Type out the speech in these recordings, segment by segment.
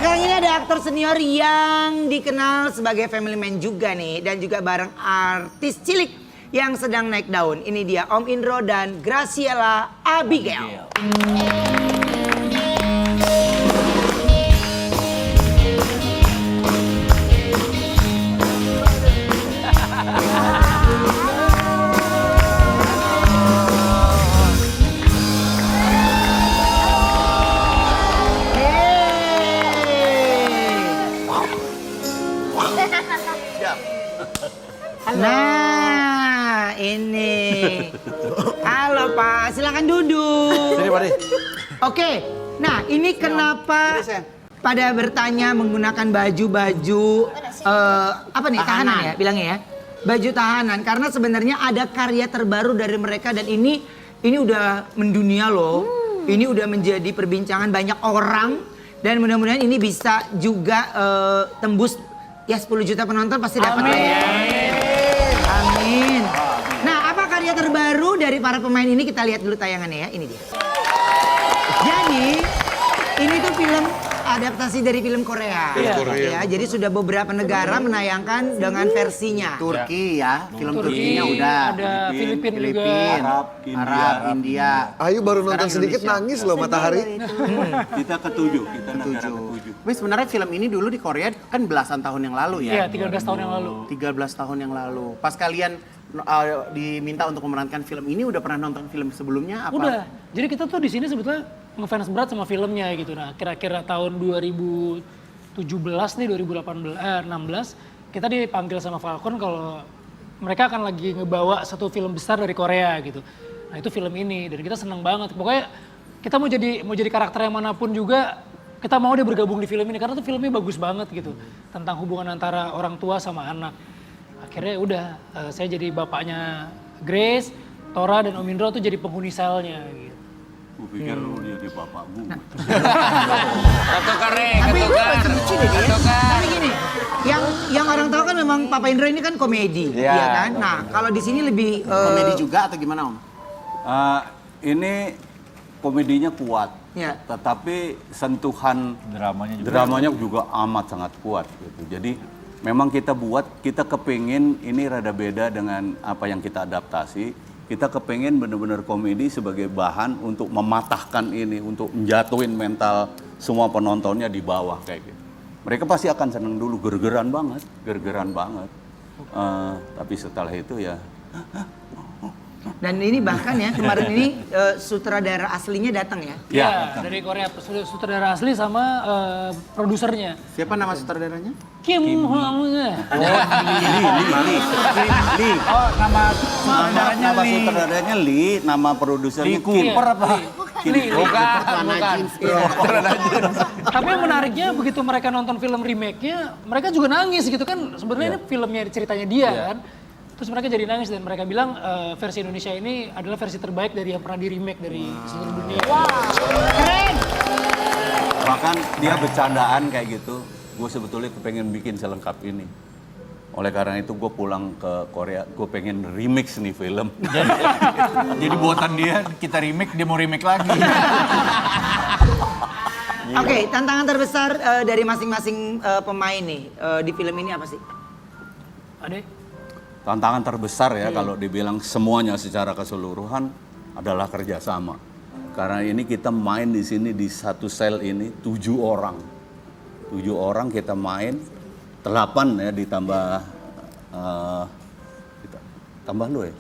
Sekarang ini ada aktor senior yang dikenal sebagai family man juga nih. Dan juga bareng artis cilik yang sedang naik daun. Ini dia Om Indro dan Graciela Abigail. Nah, ini. Halo Pak, silakan duduk. Sini Pak Di. Oke, nah ini kenapa pada bertanya menggunakan baju-baju apa nih tahanan ya bilangnya ya, baju tahanan karena sebenarnya ada karya terbaru dari mereka dan ini udah mendunia loh, ini udah menjadi perbincangan banyak orang dan mudah-mudahan ini bisa juga tembus ya 10 juta penonton pasti dapat lah ya. Amin. Nah, apa karya terbaru dari para pemain ini? Kita lihat dulu tayangannya ya. Ini dia. Jadi, ini tuh film adaptasi dari film Korea. Ya, jadi sudah beberapa negara menayangkan dengan versinya. Turki ya, film Turkinya udah. Ada Filipina juga. Arab, India. Ayu baru nonton Sekarang sedikit Indonesia. nangis loh Matahari. Kita ketujuh, kita negara ketujuh. Tapi sebenarnya film ini dulu di Korea kan belasan tahun yang lalu Iya, ya. 13 tahun yang lalu. 13 tahun yang lalu. Pas kalian diminta untuk memerankan film ini udah pernah nonton film sebelumnya apa? Udah. Jadi kita tuh di sini sebetulnya ngefans berat sama filmnya gitu. Nah, kira-kira tahun 2017 nih 16 kita dipanggil sama Falcon kalau mereka akan lagi ngebawa satu film besar dari Korea gitu. Nah, itu film ini dan kita seneng banget. Pokoknya kita mau jadi karakter yang manapun juga kita mau dia bergabung di film ini karena tuh filmnya bagus banget gitu. Tentang hubungan antara orang tua sama anak. Akhirnya udah saya jadi bapaknya Grace, Tora dan Om Indro tuh jadi penghuni selnya gitu. Gue pikir lu jadi bapakmu. Tapi itu masih lucu deh dia. Tapi gini, yang orang tahu kan memang Papa Indro ini kan komedi, ya kan? Nah, kalau di sini lebih Komedi juga atau gimana Om? Ini komedinya kuat, Ya. tetapi sentuhan dramanya juga amat sangat kuat gitu. Jadi memang kita kepingin ini rada beda dengan apa yang kita adaptasi. Kita kepingin benar-benar komedi sebagai bahan untuk mematahkan ini, untuk menjatuhin mental semua penontonnya di bawah kayak gitu. Mereka pasti akan seneng dulu, gergeran banget. Tapi setelah itu ya. dan ini bahkan ya kemarin ini sutradara aslinya datang ya. Iya, dari Korea sutradara asli sama produsernya. Siapa nama sutradaranya? Kim Hwang. Lee. Oh, nama sutradaranya Nama Lee. sutradaranya Lee, nama produsernya Cooper apa? Bukan. Bukan. Tapi yang menariknya begitu mereka nonton film remake-nya, mereka juga nangis gitu kan. Sebenarnya ini filmnya ceritanya dia kan. Terus mereka jadi nangis dan mereka bilang versi Indonesia ini adalah versi terbaik dari yang pernah di remake dari seluruh dunia. Keren. Bahkan dia bercandaan kayak gitu. Gue sebetulnya kepengen bikin selengkap ini. Oleh karena itu gue pulang ke Korea, gue pengen remix nih film. Jadi buatan dia, kita remake, dia mau remake lagi. Oke, tantangan terbesar dari masing-masing pemain nih di film ini apa sih? Ade? Tantangan terbesar ya kalau dibilang semuanya secara keseluruhan adalah kerjasama. Karena ini kita main di sini di satu sel ini 7 orang. 7 orang kita main, 8 ya ditambah tambah lu ya?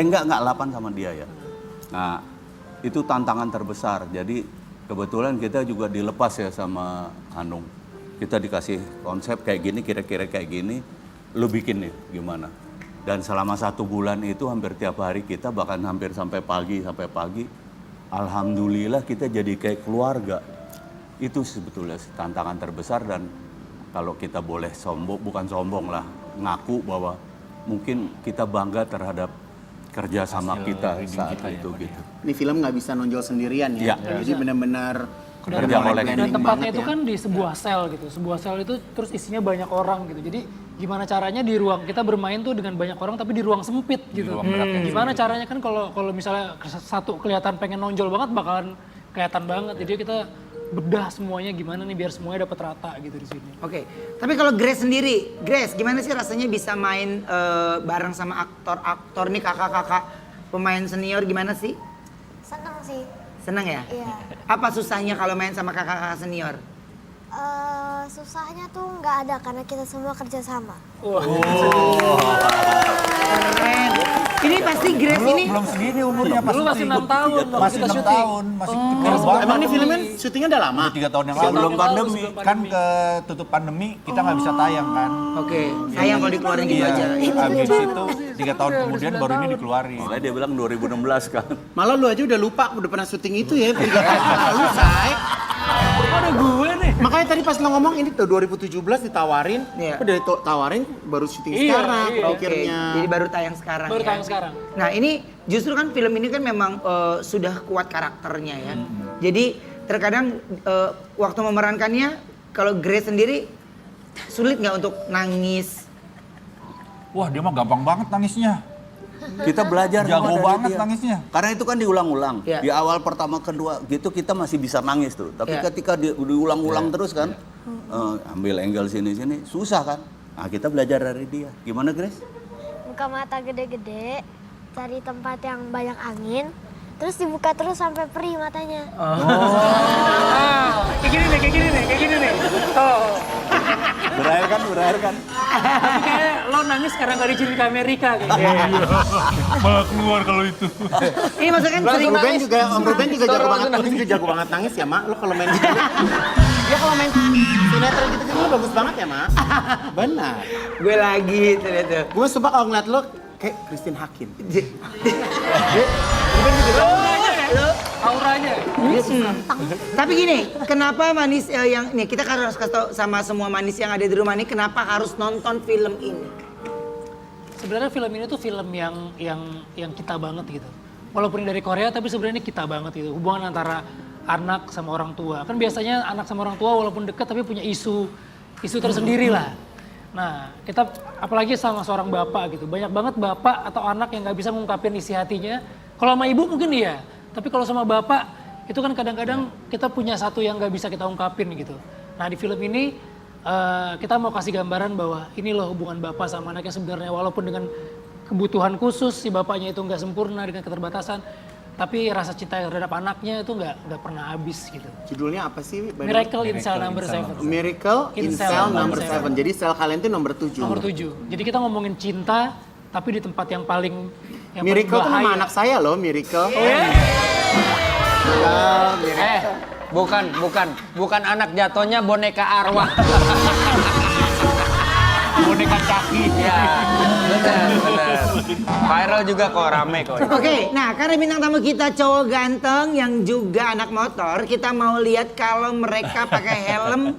Enggak 8 sama dia ya. Nah, itu tantangan terbesar. Jadi kebetulan kita juga dilepas ya sama Hanung. Kita dikasih konsep kayak gini, kira-kira kayak gini, lu bikin nih gimana. Dan selama 1 bulan itu hampir tiap hari kita bahkan hampir sampai pagi. Alhamdulillah kita jadi kayak keluarga. Itu sebetulnya tantangan terbesar dan kalau kita boleh sombong, bukan sombong lah, ngaku bahwa mungkin kita bangga terhadap kerja sama kita saat itu gitu. Ini film nggak bisa nonjol sendirian ya. Iya. Jadi benar-benar Kerja kolektif. Dan tempatnya itu kan di sebuah sel gitu. Sebuah sel itu terus isinya banyak orang gitu. Jadi gimana caranya di ruang kita bermain tuh dengan banyak orang tapi di ruang sempit gitu. Gimana caranya kan kalau misalnya satu kelihatan pengen nonjol banget bakalan kelihatan banget. Jadi kita bedah semuanya gimana nih biar semuanya dapat rata gitu di sini. Oke, tapi kalau Grace sendiri, Grace gimana sih rasanya bisa main bareng sama aktor-aktor nih kakak-kakak pemain senior gimana sih? Seneng sih. Seneng ya? Iya. Apa susahnya kalau main sama kakak-kakak senior? Susahnya tuh nggak ada karena kita semua kerja sama. Keren. Ini pasti Grace ini Belum segini umurnya pas Dulu masih 6 tahun waktu masih kita 6 syuting. tahun, masih kecil banget. Emang ini filmnya syutingnya udah lama? 3 tahun yang lalu. Sebelum pandemi. Kan ke tutup pandemi kita nggak bisa tayang kan. Oke, sayang kalau dikeluarin gitu aja. Habis itu 3 tahun kemudian baru ini dikeluarin. Makanya dia bilang 2016 kan. Malah lu aja udah lupa udah pernah syuting itu ya. 3 tahun lalu, Say. Ada gue nih. Makanya tadi pas lo ngomong ini tuh 2017 ditawarin, Iya. udah tawarin baru syuting Iya, sekarang, iya. Oke, pikirnya. jadi baru tayang sekarang Baru ya. tayang sekarang. Nah ini justru kan film ini kan memang sudah kuat karakternya ya. Jadi terkadang waktu memerankannya kalau Grace sendiri sulit nggak untuk nangis? Wah dia mah gampang banget nangisnya. Kita belajar Jago semua dari banget dia. nangisnya. Karena itu kan diulang-ulang. Iya. Di awal pertama kedua gitu kita masih bisa nangis tuh. Tapi Iya. ketika diulang-ulang terus kan ambil angle sini-sini susah kan. Nah, kita belajar dari dia. Gimana, Grace? Buka mata gede-gede, cari tempat yang banyak angin, terus dibuka terus sampai perih matanya. Kayak gini nih. Oh. Berair kan? Tapi kayak lo nangis karena gak diizinin ke Amerika kayaknya. Malah keluar kalau itu. Ini maksudnya kan sering Ruben juga, Om Ruben juga jago banget, lu juga jago banget nangis ya, Mak. Lo kalau main gitu, dia kalau main sinetron gitu lo bagus banget ya, Mak. Benar. gue lagi ternyata. Gue suka kalau ngeliat lo kayak Christine Hakim. Auranya. Tapi gini, kenapa manis yang nih kita kan harus kasih tau sama semua manis yang ada di rumah ini kenapa harus nonton film ini? Sebenarnya film ini tuh film yang kita banget gitu. Walaupun dari Korea tapi sebenarnya kita banget gitu. Hubungan antara anak sama orang tua. Kan biasanya anak sama orang tua walaupun dekat tapi punya isu tersendiri lah. Nah, kita apalagi sama seorang bapak gitu. Banyak banget bapak atau anak yang nggak bisa mengungkapin isi hatinya. Kalau sama ibu mungkin iya, tapi kalau sama bapak itu kan kadang-kadang kita punya satu yang nggak bisa kita ungkapin gitu. Nah, di film ini kita mau kasih gambaran bahwa ini loh hubungan bapak sama anaknya sebenarnya walaupun dengan kebutuhan khusus si bapaknya itu nggak sempurna dengan keterbatasan, tapi rasa cinta terhadap anaknya itu nggak pernah habis gitu. Judulnya apa sih? Miracle in Cell Number 7. Miracle in Cell Number 7. Jadi sel kalian tuh nomor 7. Nomor 7. Jadi kita ngomongin cinta tapi di tempat yang paling Miracle tuh nama bahaya. anak saya loh, Miracle. Bukan anak jatuhnya boneka arwah. Boneka caki. Ya, benar. Viral juga kok, rame kok. Oke, nah karena bintang tamu kita cowok ganteng yang juga anak motor, kita mau lihat kalau mereka pakai helm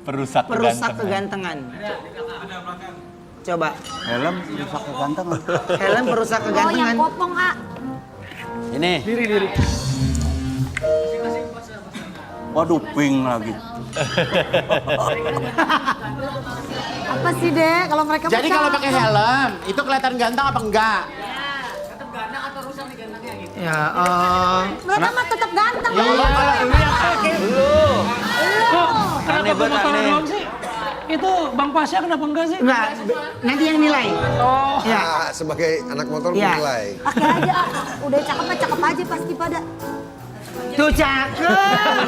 Perusak kegantengan. Coba, Helm rusak kegantengan. helm perusak Oh yang kegantengan. kopong, A. Ini. Diri. Waduh, pink lagi. Apa sih, Dek? Kalau mereka Jadi kalau pakai helm, itu kelihatan ganteng apa enggak? Ya, mereka mah tetap ganteng. Kenapa Aneh gue banget, motor aneh. doang sih? Itu Bang Pasya kenapa enggak sih? enggak, nanti yang nilai. Oh. Ya, Ah, sebagai anak motor Iya. menilai. Pakai aja, A. Udah cakep aja pasti pada. tuh cakep.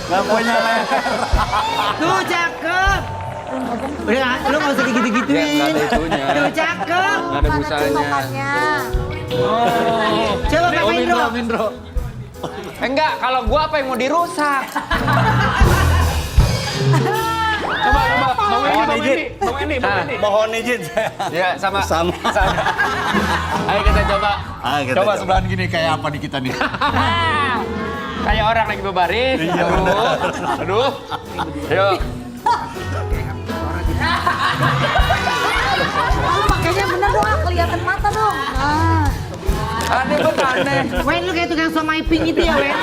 Lampunya leher. Tuh cakep. Udah, lu nggak usah digitu-gituin. Ya, nggak ada itunya. Tuh cakep. Nggak ada busanya. Colokannya. Coba Pak Indro. Enggak, kalau gua apa yang mau dirusak? Coba. Bang Wendy. Mohon izin. Ya, sama. Sama. Ayo kita coba. Coba sebelahan gini kayak apa nih kita nih? Kayak orang lagi berbaris. Aduh. Yuk. Lalu makanya bener dong, A. Kelihatan mata dong. Nah. Aneh banget aneh. Wen, lu kayak tukang somai pink itu ya, Wen?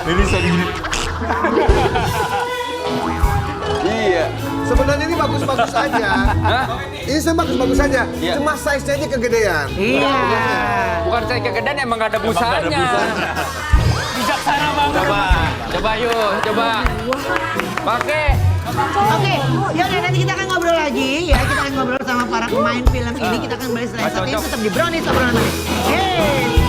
Ini saya gini. Iya. Sebenarnya ini bagus-bagus aja. Ini saya bagus-bagus aja. Iya. Cuma size-nya aja kegedean. Iya. Bukan saya kegedean emang gak ada busanya. sana banget. Coba yuk, coba. Pakai. Oke, yaudah nanti kita akan ngobrol lagi ya. Kita akan ngobrol sama para pemain film ini. Kita akan balik setelah satu ini tetap di Brownies obrolan manis. Yeay.